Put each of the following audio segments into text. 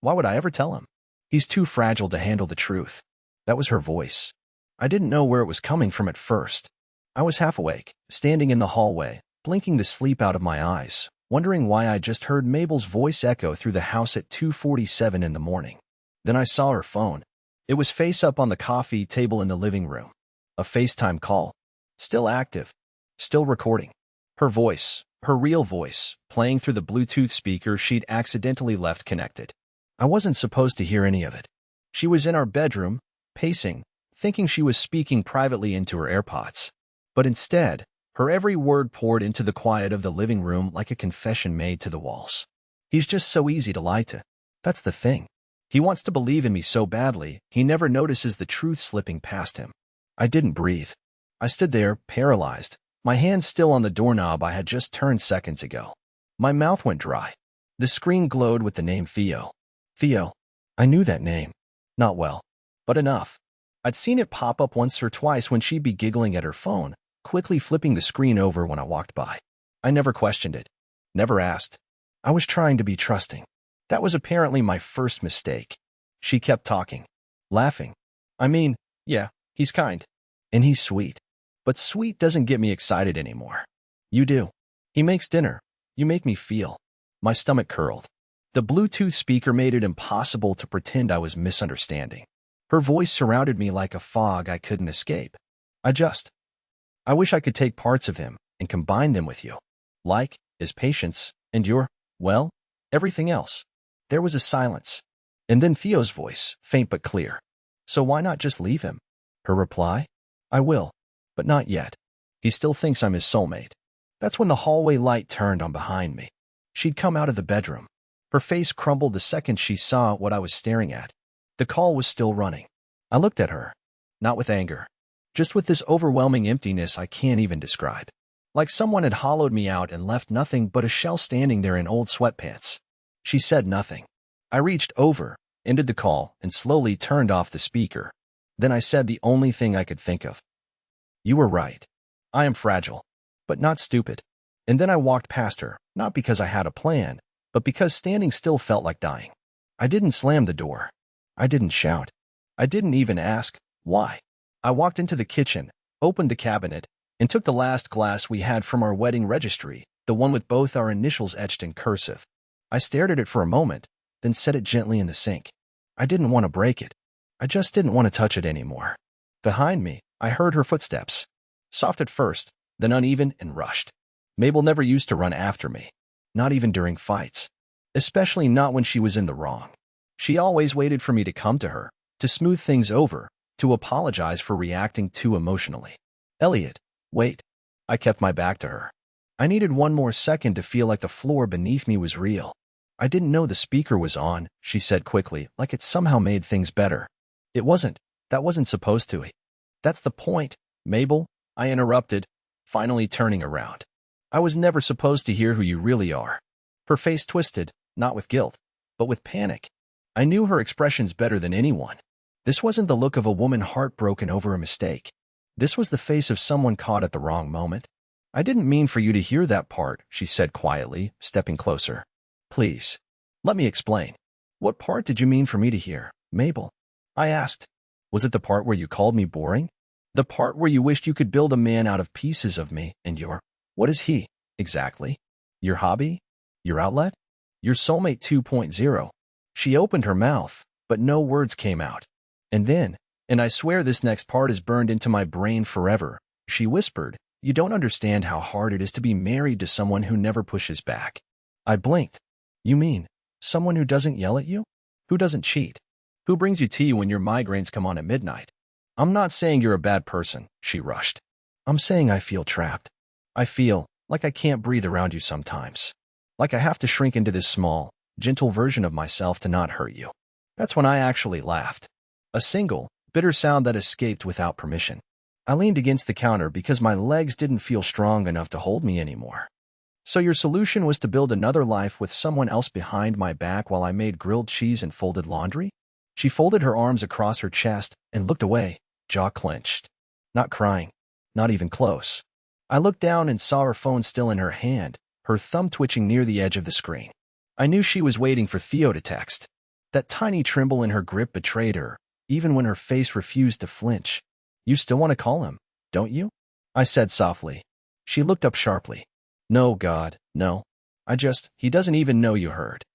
Why would I ever tell him? He's too fragile to handle the truth. That was her voice. I didn't know where it was coming from at first. I was half awake, standing in the hallway, blinking the sleep out of my eyes, wondering why I just heard Mabel's voice echo through the house at 2:47 in the morning. Then I saw her phone. It was face up on the coffee table in the living room. A FaceTime call. Still active. Still recording. Her voice, her real voice, playing through the Bluetooth speaker she'd accidentally left connected. I wasn't supposed to hear any of it. She was in our bedroom, pacing, thinking she was speaking privately into her AirPods. But instead, her every word poured into the quiet of the living room like a confession made to the walls. He's just so easy to lie to. That's the thing. He wants to believe in me so badly, he never notices the truth slipping past him. I didn't breathe. I stood there, paralyzed, my hand still on the doorknob I had just turned seconds ago. My mouth went dry. The screen glowed with the name Theo. Theo. I knew that name. Not well, but enough. I'd seen it pop up once or twice when she'd be giggling at her phone, quickly flipping the screen over when I walked by. I never questioned it. Never asked. I was trying to be trusting. That was apparently my first mistake. She kept talking. Laughing. I mean, yeah, he's kind. And he's sweet. But sweet doesn't get me excited anymore. You do. He makes dinner. You make me feel. My stomach curled. The Bluetooth speaker made it impossible to pretend I was misunderstanding. Her voice surrounded me like a fog I couldn't escape. I wish I could take parts of him and combine them with you. Like his patience and your, well, everything else. There was a silence. And then Theo's voice, faint but clear. So why not just leave him? Her reply? I will, but not yet. He still thinks I'm his soulmate. That's when the hallway light turned on behind me. She'd come out of the bedroom. Her face crumbled the second she saw what I was staring at. The call was still running. I looked at her, not with anger, just with this overwhelming emptiness I can't even describe. Like someone had hollowed me out and left nothing but a shell standing there in old sweatpants. She said nothing. I reached over, ended the call, and slowly turned off the speaker. Then I said the only thing I could think of. You were right. I am fragile, but not stupid. And then I walked past her, not because I had a plan, but because standing still felt like dying. I didn't slam the door. I didn't shout. I didn't even ask, why? I walked into the kitchen, opened a cabinet, and took the last glass we had from our wedding registry, the one with both our initials etched in cursive. I stared at it for a moment, then set it gently in the sink. I didn't want to break it. I just didn't want to touch it anymore. Behind me, I heard her footsteps. Soft at first, then uneven and rushed. Mabel never used to run after me. Not even during fights. Especially not when she was in the wrong. She always waited for me to come to her, to smooth things over, to apologize for reacting too emotionally. Elliot, wait. I kept my back to her. I needed one more second to feel like the floor beneath me was real. I didn't know the speaker was on, she said quickly, like it somehow made things better. It wasn't. That wasn't supposed to. That's the point, Mabel, I interrupted, finally turning around. I was never supposed to hear who you really are. Her face twisted, not with guilt, but with panic. I knew her expressions better than anyone. This wasn't the look of a woman heartbroken over a mistake. This was the face of someone caught at the wrong moment. I didn't mean for you to hear that part, she said quietly, stepping closer. Please, let me explain. What part did you mean for me to hear, Mabel? I asked. Was it the part where you called me boring? The part where you wished you could build a man out of pieces of me and what is he, exactly? Your hobby? Your outlet? Your soulmate 2.0. She opened her mouth, but no words came out. And then, and I swear this next part is burned into my brain forever, she whispered, you don't understand how hard it is to be married to someone who never pushes back. I blinked. You mean, someone who doesn't yell at you? Who doesn't cheat? Who brings you tea when your migraines come on at midnight? I'm not saying you're a bad person, she rushed. I'm saying I feel trapped. I feel like I can't breathe around you sometimes. Like I have to shrink into this small, gentle version of myself to not hurt you. That's when I actually laughed. A single, bitter sound that escaped without permission. I leaned against the counter because my legs didn't feel strong enough to hold me anymore. So your solution was to build another life with someone else behind my back while I made grilled cheese and folded laundry? She folded her arms across her chest and looked away, jaw clenched. Not crying. Not even close. I looked down and saw her phone still in her hand, her thumb twitching near the edge of the screen. I knew she was waiting for Theo to text. That tiny tremble in her grip betrayed her, even when her face refused to flinch. You still want to call him, don't you? I said softly. She looked up sharply. No, God, no. He doesn't even know you heard.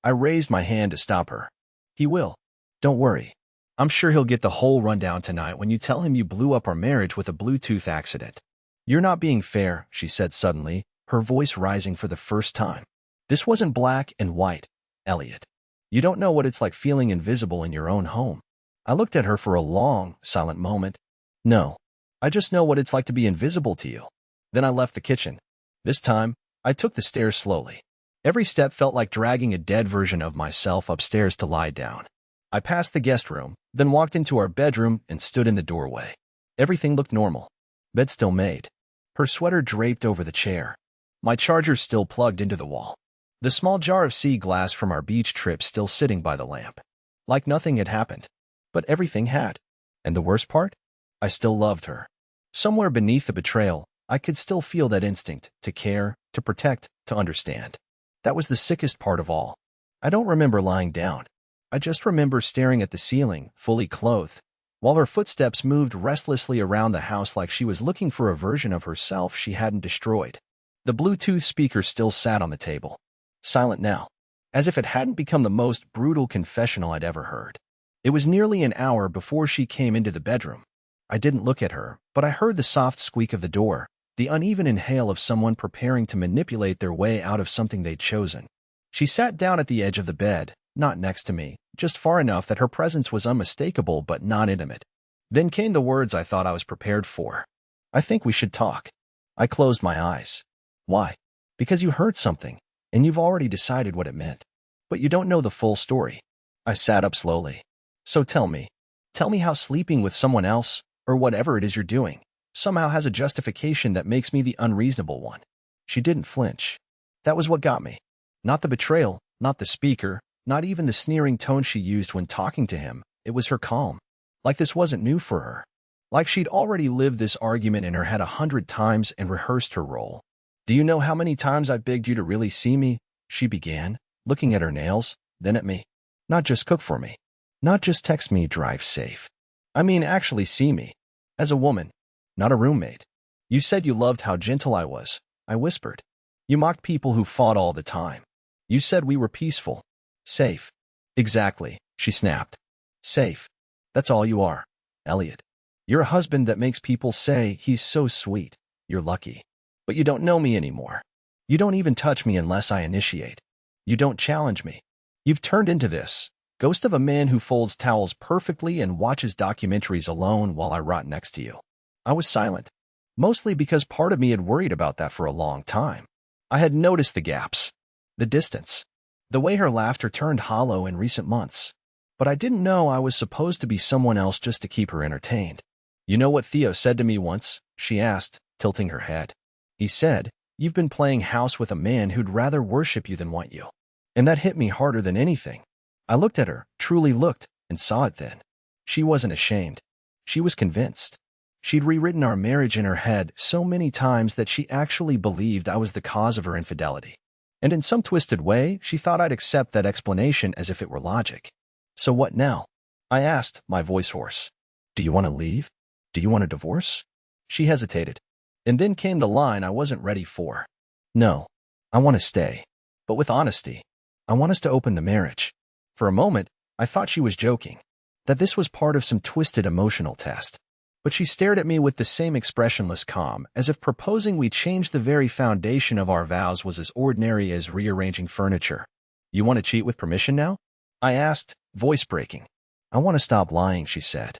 I raised my hand to stop her. He will. Don't worry. I'm sure he'll get the whole rundown tonight when you tell him you blew up our marriage with a Bluetooth accident. You're not being fair, she said suddenly, her voice rising for the first time. This wasn't black and white, Elliot. You don't know what it's like feeling invisible in your own home. I looked at her for a long, silent moment. No. I just know what it's like to be invisible to you. Then I left the kitchen. This time, I took the stairs slowly. Every step felt like dragging a dead version of myself upstairs to lie down. I passed the guest room, then walked into our bedroom and stood in the doorway. Everything looked normal. Bed still made. Her sweater draped over the chair. My charger still plugged into the wall. The small jar of sea glass from our beach trip still sitting by the lamp. Like nothing had happened. But everything had. And the worst part? I still loved her. Somewhere beneath the betrayal, I could still feel that instinct to care, to protect, to understand. That was the sickest part of all. I don't remember lying down. I just remember staring at the ceiling, fully clothed, while her footsteps moved restlessly around the house like she was looking for a version of herself she hadn't destroyed. The Bluetooth speaker still sat on the table, silent now, as if it hadn't become the most brutal confessional I'd ever heard. It was nearly an hour before she came into the bedroom. I didn't look at her, but I heard the soft squeak of the door, the uneven inhale of someone preparing to manipulate their way out of something they'd chosen. She sat down at the edge of the bed, not next to me, just far enough that her presence was unmistakable but not intimate. Then came the words I thought I was prepared for. I think we should talk. I closed my eyes. Why? Because you heard something, and you've already decided what it meant. But you don't know the full story. I sat up slowly. So tell me how sleeping with someone else, or whatever it is you're doing, somehow has a justification that makes me the unreasonable one. She didn't flinch. That was what got me. Not the betrayal, not the speaker, not even the sneering tone she used when talking to him. It was her calm. Like this wasn't new for her. Like she'd already lived this argument in her head 100 times and rehearsed her role. Do you know how many times I've begged you to really see me? She began, looking at her nails, then at me. Not just cook for me. Not just text me, drive safe. I mean actually see me. As a woman, not a roommate. You said you loved how gentle I was, I whispered. You mocked people who fought all the time. You said we were peaceful. Safe. Exactly, she snapped. Safe. That's all you are, Elliot. You're a husband that makes people say he's so sweet. You're lucky. But you don't know me anymore. You don't even touch me unless I initiate. You don't challenge me. You've turned into this ghost of a man who folds towels perfectly and watches documentaries alone while I rot next to you. I was silent, mostly because part of me had worried about that for a long time. I had noticed the gaps, the distance, the way her laughter turned hollow in recent months. But I didn't know I was supposed to be someone else just to keep her entertained. You know what Theo said to me once? She asked, tilting her head. He said, you've been playing house with a man who'd rather worship you than want you. And that hit me harder than anything. I looked at her, truly looked, and saw it then. She wasn't ashamed. She was convinced. She'd rewritten our marriage in her head so many times that she actually believed I was the cause of her infidelity. And in some twisted way, she thought I'd accept that explanation as if it were logic. So what now? I asked, my voice hoarse. Do you want to leave? Do you want a divorce? She hesitated. And then came the line I wasn't ready for. No, I want to stay. But with honesty. I want us to open the marriage. For a moment, I thought she was joking, that this was part of some twisted emotional test. But she stared at me with the same expressionless calm, as if proposing we change the very foundation of our vows was as ordinary as rearranging furniture. You want to cheat with permission now? I asked, voice breaking. I want to stop lying, she said.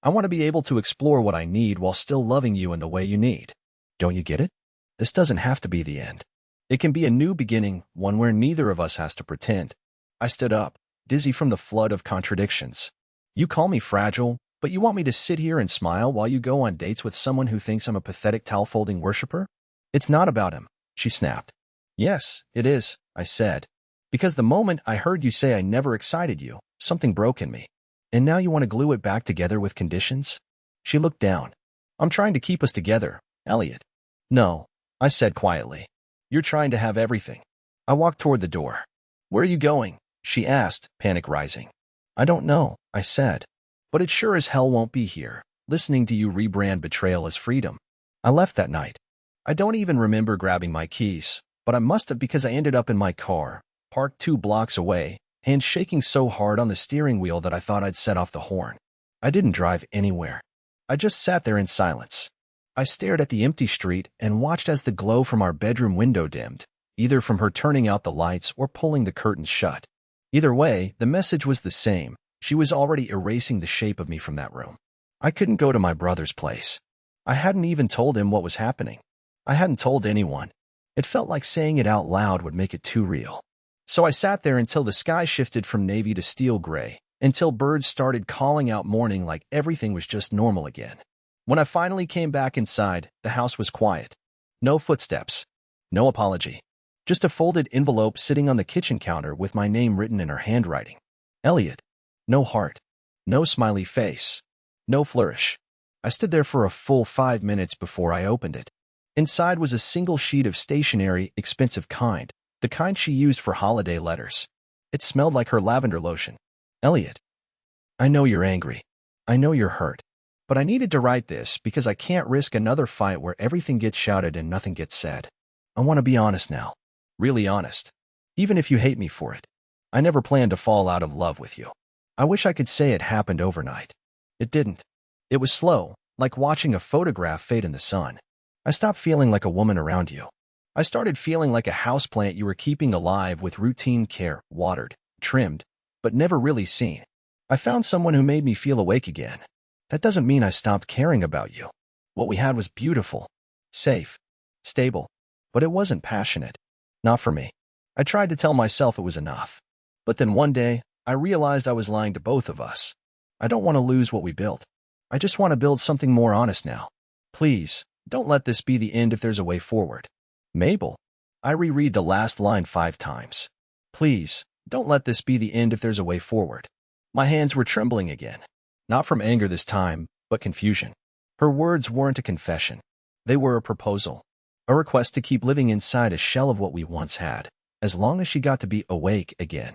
I want to be able to explore what I need while still loving you in the way you need. Don't you get it? This doesn't have to be the end. It can be a new beginning, one where neither of us has to pretend. I stood up, dizzy from the flood of contradictions. You call me fragile, but you want me to sit here and smile while you go on dates with someone who thinks I'm a pathetic towel-folding worshiper? It's not about him, she snapped. Yes, it is, I said. Because the moment I heard you say I never excited you, something broke in me. And now you want to glue it back together with conditions? She looked down. I'm trying to keep us together, Elliot. No, I said quietly. You're trying to have everything. I walked toward the door. Where are you going? she asked, panic rising. I don't know, I said. But it sure as hell won't be here, listening to you rebrand betrayal as freedom. I left that night. I don't even remember grabbing my keys, but I must have because I ended up in my car, parked 2 blocks away, hands shaking so hard on the steering wheel that I thought I'd set off the horn. I didn't drive anywhere. I just sat there in silence. I stared at the empty street and watched as the glow from our bedroom window dimmed, either from her turning out the lights or pulling the curtains shut. Either way, the message was the same. She was already erasing the shape of me from that room. I couldn't go to my brother's place. I hadn't even told him what was happening. I hadn't told anyone. It felt like saying it out loud would make it too real. So I sat there until the sky shifted from navy to steel gray, until birds started calling out morning like everything was just normal again. When I finally came back inside, the house was quiet. No footsteps. No apology. Just a folded envelope sitting on the kitchen counter with my name written in her handwriting. Elliot. No heart. No smiley face. No flourish. I stood there for a full 5 minutes before I opened it. Inside was a single sheet of stationery, expensive kind, the kind she used for holiday letters. It smelled like her lavender lotion. Elliot. I know you're angry. I know you're hurt. But I needed to write this because I can't risk another fight where everything gets shouted and nothing gets said. I want to be honest now. Really honest. Even if you hate me for it. I never planned to fall out of love with you. I wish I could say it happened overnight. It didn't. It was slow, like watching a photograph fade in the sun. I stopped feeling like a woman around you. I started feeling like a houseplant you were keeping alive with routine care, watered, trimmed, but never really seen. I found someone who made me feel awake again. That doesn't mean I stopped caring about you. What we had was beautiful, safe, stable, but it wasn't passionate. Not for me. I tried to tell myself it was enough. But then one day, I realized I was lying to both of us. I don't want to lose what we built. I just want to build something more honest now. Please, don't let this be the end if there's a way forward. Mabel. I reread the last line 5 times. Please, don't let this be the end if there's a way forward. My hands were trembling again. Not from anger this time, but confusion. Her words weren't a confession. They were a proposal. A request to keep living inside a shell of what we once had, as long as she got to be awake again.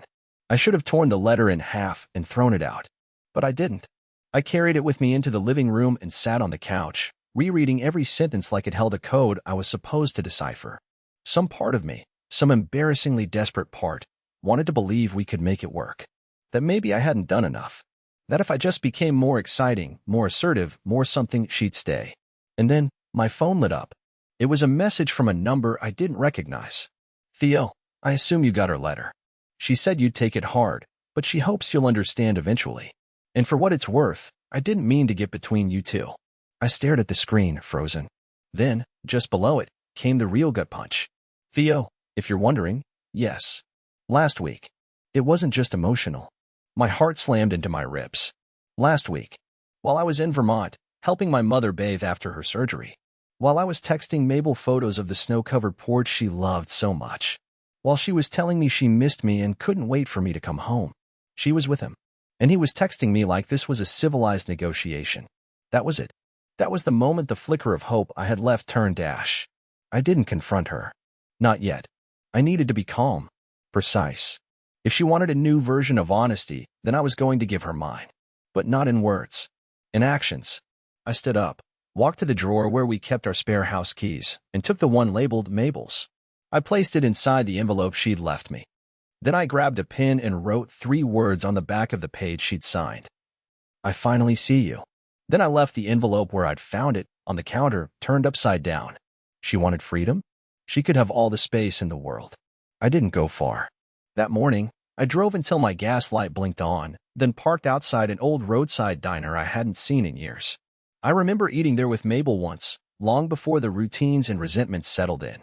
I should have torn the letter in half and thrown it out. But I didn't. I carried it with me into the living room and sat on the couch, rereading every sentence like it held a code I was supposed to decipher. Some part of me, some embarrassingly desperate part, wanted to believe we could make it work. That maybe I hadn't done enough. That if I just became more exciting, more assertive, more something, she'd stay. And then, my phone lit up. It was a message from a number I didn't recognize. Theo, I assume you got her letter. She said you'd take it hard, but she hopes you'll understand eventually. And for what it's worth, I didn't mean to get between you two. I stared at the screen, frozen. Then, just below it, came the real gut punch. Theo, if you're wondering, yes. Last week. It wasn't just emotional. My heart slammed into my ribs. Last week, while I was in Vermont, helping my mother bathe after her surgery. While I was texting Mabel photos of the snow-covered porch she loved so much. While she was telling me she missed me and couldn't wait for me to come home. She was with him. And he was texting me like this was a civilized negotiation. That was it. That was the moment the flicker of hope I had left turned to ash. I didn't confront her. Not yet. I needed to be calm. Precise. If she wanted a new version of honesty, then I was going to give her mine. But not in words. In actions. I stood up, walked to the drawer where we kept our spare house keys, and took the one labeled Mabel's. I placed it inside the envelope she'd left me. Then I grabbed a pen and wrote 3 words on the back of the page she'd signed. I finally see you. Then I left the envelope where I'd found it, on the counter, turned upside down. She wanted freedom? She could have all the space in the world. I didn't go far. That morning, I drove until my gas light blinked on, then parked outside an old roadside diner I hadn't seen in years. I remember eating there with Mabel once, long before the routines and resentments settled in.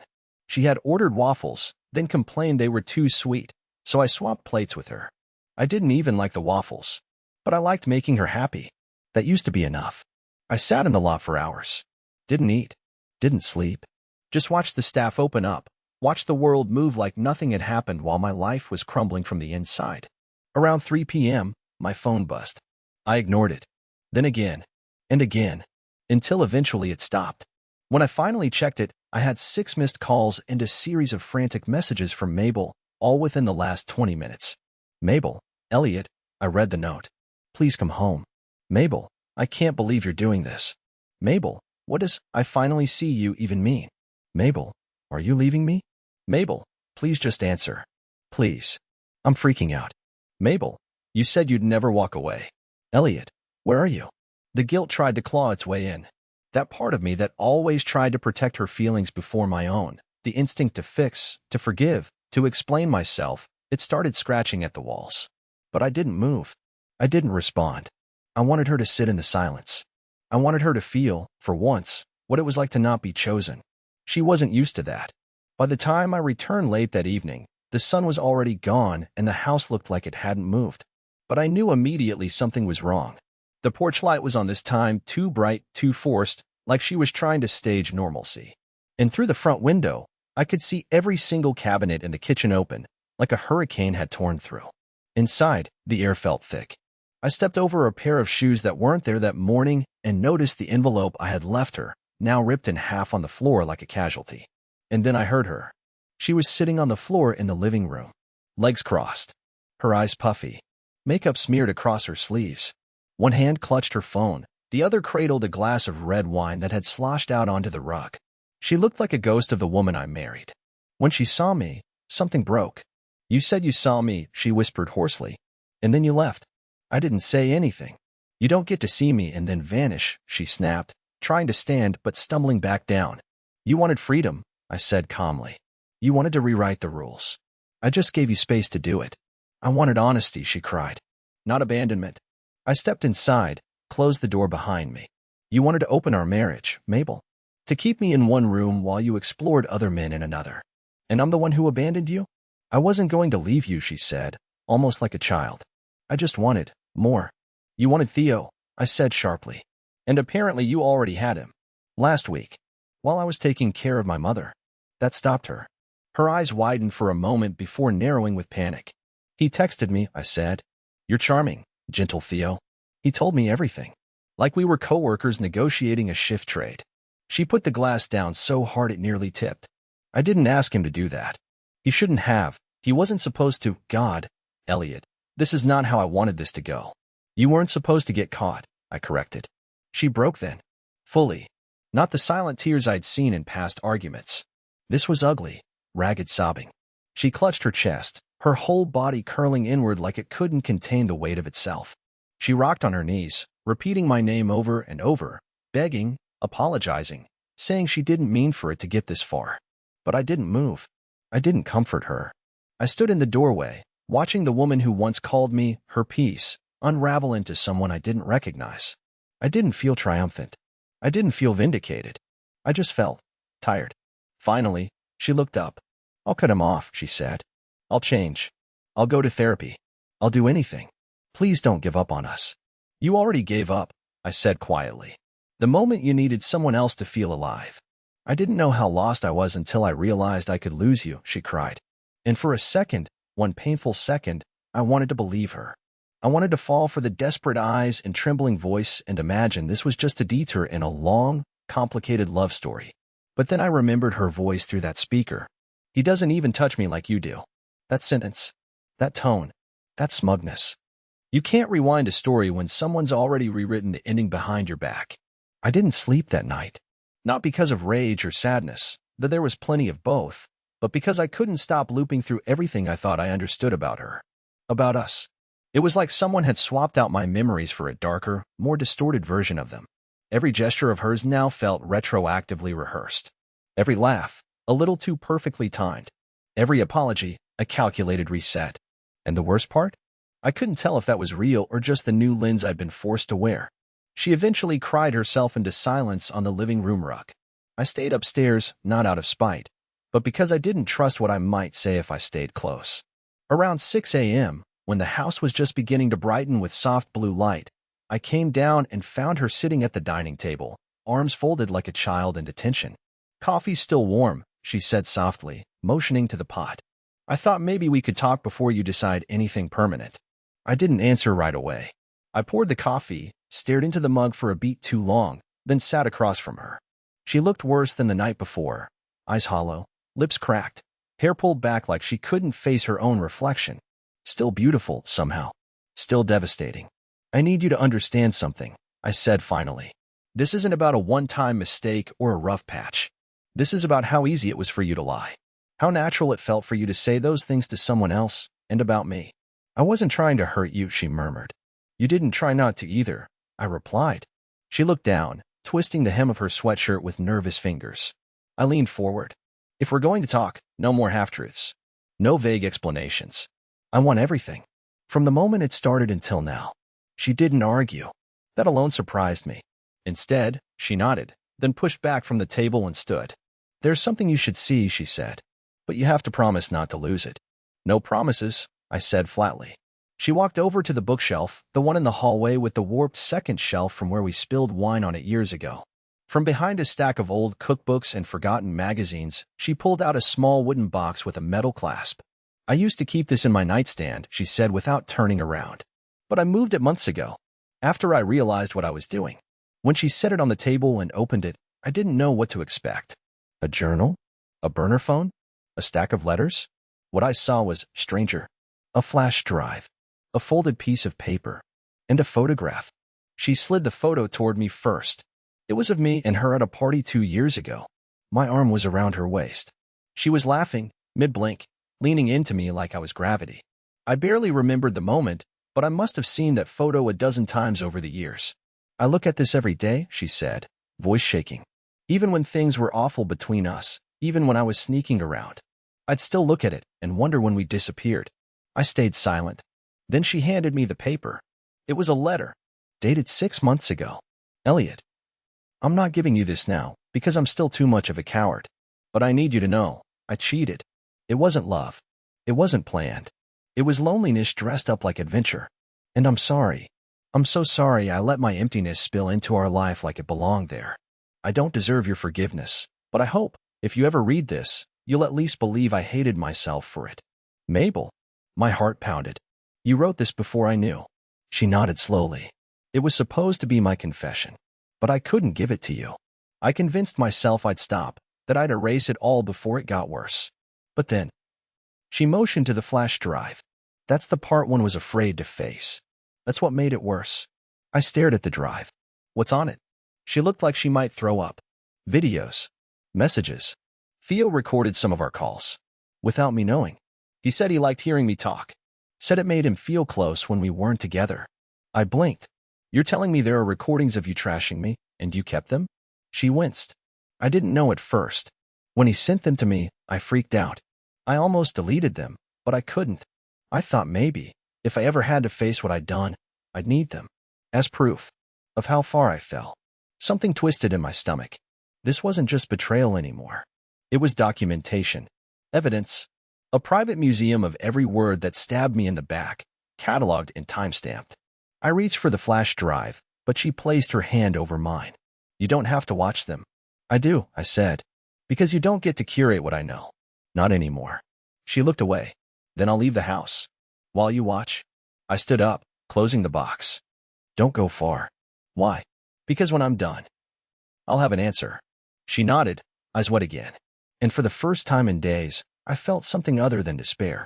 She had ordered waffles, then complained they were too sweet, so I swapped plates with her. I didn't even like the waffles, but I liked making her happy. That used to be enough. I sat in the lot for hours. Didn't eat. Didn't sleep. Just watched the staff open up, watched the world move like nothing had happened while my life was crumbling from the inside. Around 3 p.m., my phone buzzed. I ignored it. Then again, and again, until eventually it stopped. When I finally checked it, I had 6 missed calls and a series of frantic messages from Mabel, all within the last 20 minutes. Mabel, Elliot, I read the note. Please come home. Mabel, I can't believe you're doing this. Mabel, what does I finally see you even mean? Mabel, are you leaving me? Mabel, please just answer. Please. I'm freaking out. Mabel, you said you'd never walk away. Elliot, where are you? The guilt tried to claw its way in. That part of me that always tried to protect her feelings before my own, the instinct to fix, to forgive, to explain myself, it started scratching at the walls. But I didn't move. I didn't respond. I wanted her to sit in the silence. I wanted her to feel, for once, what it was like to not be chosen. She wasn't used to that. By the time I returned late that evening, the sun was already gone and the house looked like it hadn't moved. But I knew immediately something was wrong. The porch light was on this time too bright, too forced, like she was trying to stage normalcy. And through the front window, I could see every single cabinet in the kitchen open, like a hurricane had torn through. Inside, the air felt thick. I stepped over a pair of shoes that weren't there that morning and noticed the envelope I had left her, now ripped in half on the floor like a casualty. And then I heard her. She was sitting on the floor in the living room, legs crossed, her eyes puffy, makeup smeared across her sleeves. One hand clutched her phone, the other cradled a glass of red wine that had sloshed out onto the rug. She looked like a ghost of the woman I married. When she saw me, something broke. You said you saw me, she whispered hoarsely. And then you left. I didn't say anything. You don't get to see me and then vanish, she snapped, trying to stand but stumbling back down. You wanted freedom, I said calmly. You wanted to rewrite the rules. I just gave you space to do it. I wanted honesty, she cried. Not abandonment. I stepped inside, closed the door behind me. You wanted to open our marriage, Mabel. To keep me in one room while you explored other men in another. And I'm the one who abandoned you? I wasn't going to leave you, she said, almost like a child. I just wanted more. You wanted Theo, I said sharply. And apparently you already had him. Last week, while I was taking care of my mother. That stopped her. Her eyes widened for a moment before narrowing with panic. He texted me, I said. You're charming, gentle Theo. He told me everything. Like we were co-workers negotiating a shift trade. She put the glass down so hard it nearly tipped. I didn't ask him to do that. He shouldn't have. He wasn't supposed to. God, Elliot, this is not how I wanted this to go. You weren't supposed to get caught, I corrected. She broke then. Fully. Not the silent tears I'd seen in past arguments. This was ugly, ragged sobbing. She clutched her chest, her whole body curling inward like it couldn't contain the weight of itself. She rocked on her knees, repeating my name over and over, begging, apologizing, saying she didn't mean for it to get this far. But I didn't move. I didn't comfort her. I stood in the doorway, watching the woman who once called me her piece unravel into someone I didn't recognize. I didn't feel triumphant. I didn't feel vindicated. I just felt tired. Finally, she looked up. I'll cut him off, she said. I'll change. I'll go to therapy. I'll do anything. Please don't give up on us. You already gave up, I said quietly. The moment you needed someone else to feel alive. I didn't know how lost I was until I realized I could lose you, she cried. And for a second, one painful second, I wanted to believe her. I wanted to fall for the desperate eyes and trembling voice and imagine this was just a detour in a long, complicated love story. But then I remembered her voice through that speaker. He doesn't even touch me like you do. That sentence, that tone, that smugness. You can't rewind a story when someone's already rewritten the ending behind your back. I didn't sleep that night. Not because of rage or sadness, though there was plenty of both, but because I couldn't stop looping through everything I thought I understood about her. About us. It was like someone had swapped out my memories for a darker, more distorted version of them. Every gesture of hers now felt retroactively rehearsed. Every laugh, a little too perfectly timed. Every apology, a calculated reset. And the worst part? I couldn't tell if that was real or just the new lens I'd been forced to wear. She eventually cried herself into silence on the living room rug. I stayed upstairs, not out of spite, but because I didn't trust what I might say if I stayed close. Around 6 a.m., when the house was just beginning to brighten with soft blue light, I came down and found her sitting at the dining table, arms folded like a child in detention. Coffee's still warm, she said softly, motioning to the pot. I thought maybe we could talk before you decide anything permanent. I didn't answer right away. I poured the coffee, stared into the mug for a beat too long, then sat across from her. She looked worse than the night before, eyes hollow, lips cracked, hair pulled back like she couldn't face her own reflection. Still beautiful, somehow. Still devastating. I need you to understand something, I said finally. This isn't about a one-time mistake or a rough patch. This is about how easy it was for you to lie. How natural it felt for you to say those things to someone else, and about me. I wasn't trying to hurt you, she murmured. You didn't try not to either, I replied. She looked down, twisting the hem of her sweatshirt with nervous fingers. I leaned forward. If we're going to talk, no more half-truths. No vague explanations. I want everything. From the moment it started until now. She didn't argue. That alone surprised me. Instead, she nodded, then pushed back from the table and stood. There's something you should see, she said. But you have to promise not to lose it. No promises, I said flatly. She walked over to the bookshelf, the one in the hallway with the warped second shelf from where we spilled wine on it years ago. From behind a stack of old cookbooks and forgotten magazines, she pulled out a small wooden box with a metal clasp. I used to keep this in my nightstand, she said without turning around. But I moved it months ago, after I realized what I was doing. When she set it on the table and opened it, I didn't know what to expect. A journal? A burner phone? A stack of letters? What I saw was stranger. A flash drive. A folded piece of paper. And a photograph. She slid the photo toward me first. It was of me and her at a party 2 years ago. My arm was around her waist. She was laughing, mid-blink, leaning into me like I was gravity. I barely remembered the moment, but I must have seen that photo a dozen times over the years. I look at this every day, she said, voice shaking. Even when things were awful between us, even when I was sneaking around, I'd still look at it and wonder when we disappeared. I stayed silent. Then she handed me the paper. It was a letter, dated 6 months ago. Elliot, I'm not giving you this now, because I'm still too much of a coward. But I need you to know, I cheated. It wasn't love. It wasn't planned. It was loneliness dressed up like adventure. And I'm sorry. I'm so sorry I let my emptiness spill into our life like it belonged there. I don't deserve your forgiveness, but I hope, if you ever read this, you'll at least believe I hated myself for it. Mabel. My heart pounded. You wrote this before I knew. She nodded slowly. It was supposed to be my confession. But I couldn't give it to you. I convinced myself I'd stop, that I'd erase it all before it got worse. But then, she motioned to the flash drive. That's the part one was afraid to face. That's what made it worse. I stared at the drive. What's on it? She looked like she might throw up. Videos. Messages. Theo recorded some of our calls. Without me knowing. He said he liked hearing me talk. Said it made him feel close when we weren't together. I blinked. You're telling me there are recordings of you trashing me, and you kept them? She winced. I didn't know at first. When he sent them to me, I freaked out. I almost deleted them, but I couldn't. I thought maybe, if I ever had to face what I'd done, I'd need them. As proof of how far I fell. Something twisted in my stomach. This wasn't just betrayal anymore. It was documentation. Evidence. A private museum of every word that stabbed me in the back, cataloged and time-stamped. I reached for the flash drive, but she placed her hand over mine. You don't have to watch them. I do, I said. Because you don't get to curate what I know. Not anymore. She looked away. Then I'll leave the house. While you watch. I stood up, closing the box. Don't go far. Why? Because when I'm done, I'll have an answer. She nodded, eyes wet again. And for the first time in days, I felt something other than despair.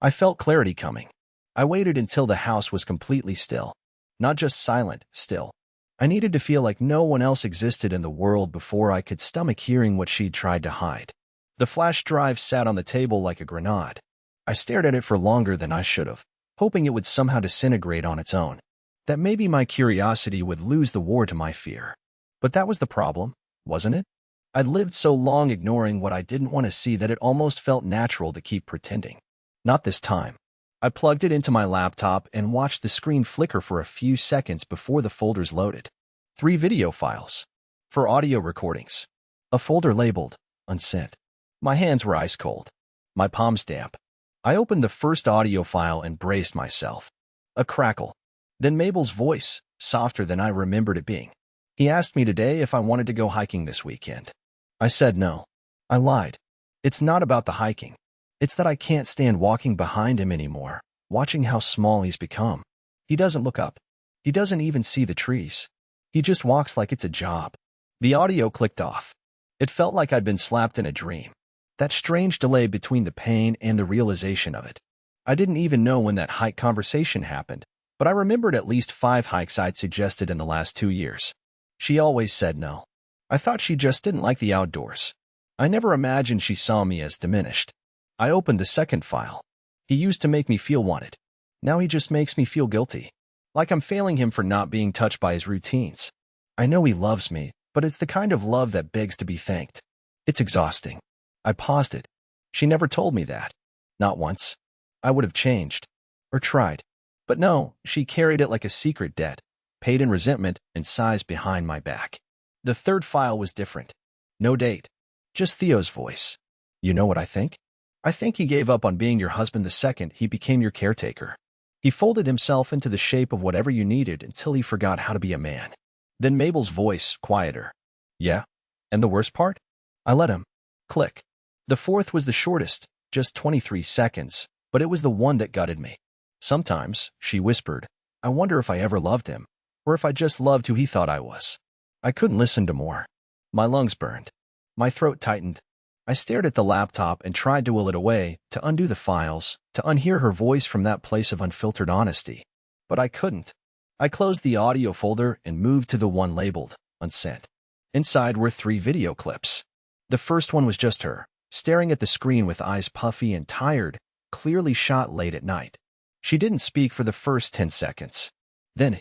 I felt clarity coming. I waited until the house was completely still. Not just silent, still. I needed to feel like no one else existed in the world before I could stomach hearing what she'd tried to hide. The flash drive sat on the table like a grenade. I stared at it for longer than I should have, hoping it would somehow disintegrate on its own. That maybe my curiosity would lose the war to my fear. But that was the problem, wasn't it? I'd lived so long ignoring what I didn't want to see that it almost felt natural to keep pretending. Not this time. I plugged it into my laptop and watched the screen flicker for a few seconds before the folders loaded. 3 video files. For audio recordings. A folder labeled, unsent. My hands were ice cold. My palms damp. I opened the first audio file and braced myself. A crackle. Then Mabel's voice, softer than I remembered it being. He asked me today if I wanted to go hiking this weekend. I said no. I lied. It's not about the hiking. It's that I can't stand walking behind him anymore, watching how small he's become. He doesn't look up. He doesn't even see the trees. He just walks like it's a job. The audio clicked off. It felt like I'd been slapped in a dream. That strange delay between the pain and the realization of it. I didn't even know when that hike conversation happened, but I remembered at least 5 hikes I'd suggested in the last 2 years. She always said no. I thought she just didn't like the outdoors. I never imagined she saw me as diminished. I opened the second file. He used to make me feel wanted. Now he just makes me feel guilty. Like I'm failing him for not being touched by his routines. I know he loves me, but it's the kind of love that begs to be thanked. It's exhausting. I paused it. She never told me that. Not once. I would have changed. Or tried. But no, she carried it like a secret debt, paid in resentment and sighs behind my back. The third file was different. No date. Just Theo's voice. You know what I think? I think he gave up on being your husband the second he became your caretaker. He folded himself into the shape of whatever you needed until he forgot how to be a man. Then Mabel's voice, quieter. Yeah? And the worst part? I let him. Click. The fourth was the shortest, just 23 seconds, but it was the one that gutted me. Sometimes, she whispered, I wonder if I ever loved him, or if I just loved who he thought I was. I couldn't listen to more. My lungs burned. My throat tightened. I stared at the laptop and tried to will it away, to undo the files, to unhear her voice from that place of unfiltered honesty. But I couldn't. I closed the audio folder and moved to the one labeled unsent. Inside were 3 video clips. The first one was just her, staring at the screen with eyes puffy and tired, clearly shot late at night. She didn't speak for the first 10 seconds. Then,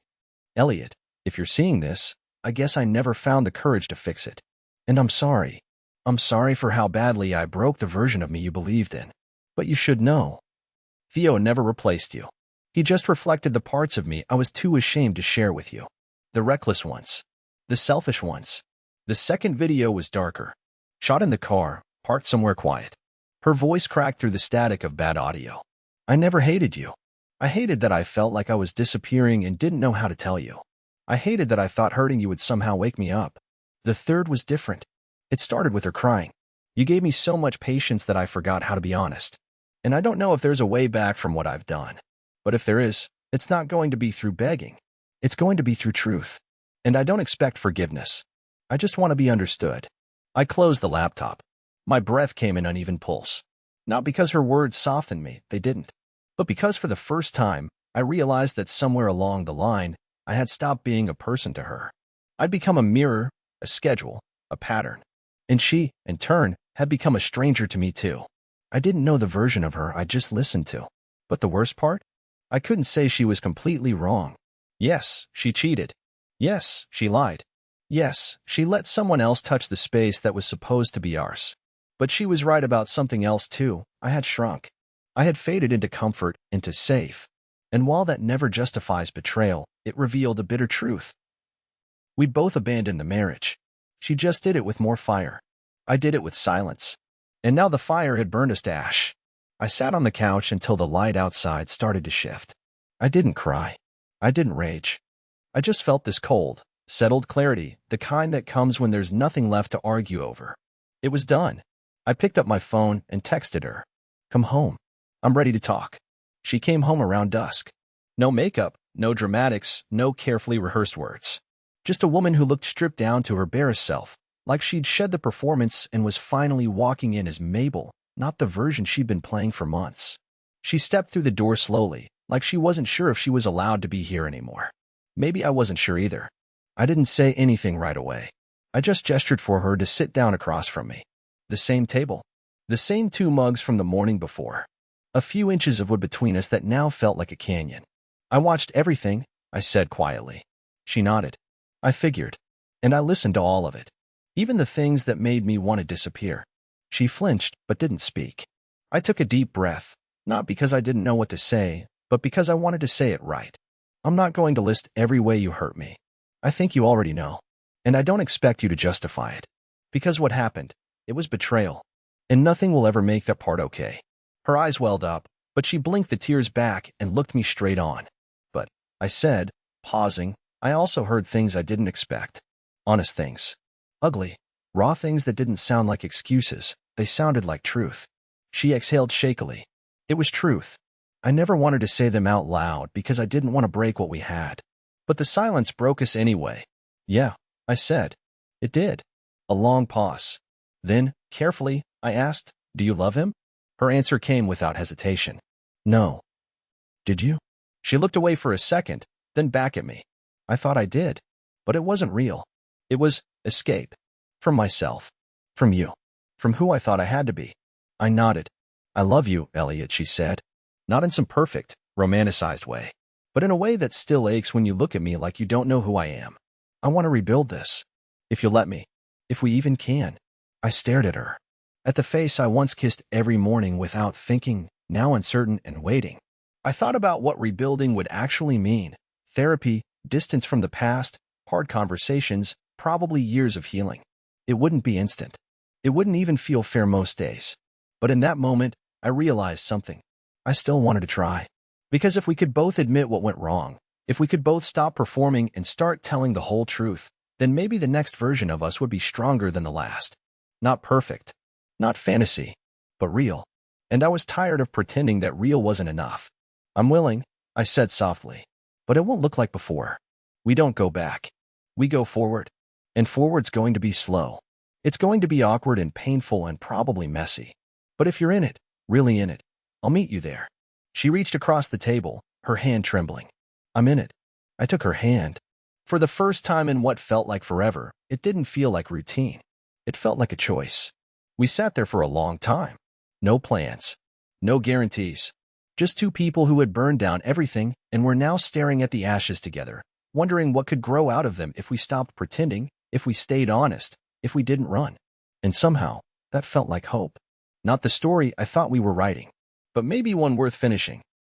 Elliot, if you're seeing this, I guess I never found the courage to fix it. And I'm sorry. I'm sorry for how badly I broke the version of me you believed in. But you should know. Theo never replaced you. He just reflected the parts of me I was too ashamed to share with you. The reckless ones. The selfish ones. The second video was darker. Shot in the car, parked somewhere quiet. Her voice cracked through the static of bad audio. I never hated you. I hated that I felt like I was disappearing and didn't know how to tell you. I hated that I thought hurting you would somehow wake me up. The third was different. It started with her crying. You gave me so much patience that I forgot how to be honest. And I don't know if there's a way back from what I've done. But if there is, it's not going to be through begging. It's going to be through truth. And I don't expect forgiveness. I just want to be understood. I closed the laptop. My breath came in uneven pulse. Not because her words softened me, they didn't. But because for the first time, I realized that somewhere along the line, I had stopped being a person to her. I'd become a mirror, a schedule, a pattern. And she, in turn, had become a stranger to me too. I didn't know the version of her I just listened to. But the worst part? I couldn't say she was completely wrong. Yes, she cheated. Yes, she lied. Yes, she let someone else touch the space that was supposed to be ours. But she was right about something else too. I had shrunk. I had faded into comfort, into safe. And while that never justifies betrayal, it revealed a bitter truth. We'd both abandoned the marriage. She just did it with more fire. I did it with silence. And now the fire had burned us to ash. I sat on the couch until the light outside started to shift. I didn't cry. I didn't rage. I just felt this cold, settled clarity, the kind that comes when there's nothing left to argue over. It was done. I picked up my phone and texted her. Come home. I'm ready to talk. She came home around dusk. No makeup, no dramatics, no carefully rehearsed words. Just a woman who looked stripped down to her barest self, like she'd shed the performance and was finally walking in as Mabel, not the version she'd been playing for months. She stepped through the door slowly, like she wasn't sure if she was allowed to be here anymore. Maybe I wasn't sure either. I didn't say anything right away. I just gestured for her to sit down across from me. The same table. The same 2 mugs from the morning before. A few inches of wood between us that now felt like a canyon. I watched everything, I said quietly. She nodded. I figured. And I listened to all of it. Even the things that made me want to disappear. She flinched, but didn't speak. I took a deep breath, not because I didn't know what to say, but because I wanted to say it right. I'm not going to list every way you hurt me. I think you already know. And I don't expect you to justify it. Because what happened? It was betrayal. And nothing will ever make that part okay. Her eyes welled up, but she blinked the tears back and looked me straight on. But, I said, pausing, I also heard things I didn't expect. Honest things. Ugly. Raw things that didn't sound like excuses. They sounded like truth. She exhaled shakily. It was truth. I never wanted to say them out loud because I didn't want to break what we had. But the silence broke us anyway. Yeah, I said. It did. A long pause. Then, carefully, I asked, do you love him? Her answer came without hesitation. No. Did you? She looked away for a second, then back at me. I thought I did. But it wasn't real. It was escape. From myself. From you. From who I thought I had to be. I nodded. I love you, Elliot, she said. Not in some perfect, romanticized way, but in a way that still aches when you look at me like you don't know who I am. I want to rebuild this. If you'll let me. If we even can. I stared at her. At the face I once kissed every morning without thinking, now uncertain and waiting. I thought about what rebuilding would actually mean. Therapy, distance from the past, hard conversations, probably years of healing. It wouldn't be instant. It wouldn't even feel fair most days. But in that moment, I realized something. I still wanted to try. Because if we could both admit what went wrong, if we could both stop performing and start telling the whole truth, then maybe the next version of us would be stronger than the last. Not perfect. Not fantasy. But real. And I was tired of pretending that real wasn't enough. I'm willing, I said softly. But it won't look like before. We don't go back. We go forward. And forward's going to be slow. It's going to be awkward and painful and probably messy. But if you're in it, really in it, I'll meet you there. She reached across the table, her hand trembling. I'm in it. I took her hand. For the first time in what felt like forever, it didn't feel like routine. It felt like a choice. We sat there for a long time. No plans. No guarantees. Just two people who had burned down everything and were now staring at the ashes together, wondering what could grow out of them if we stopped pretending, if we stayed honest, if we didn't run. And somehow, that felt like hope. Not the story I thought we were writing, but maybe one worth finishing.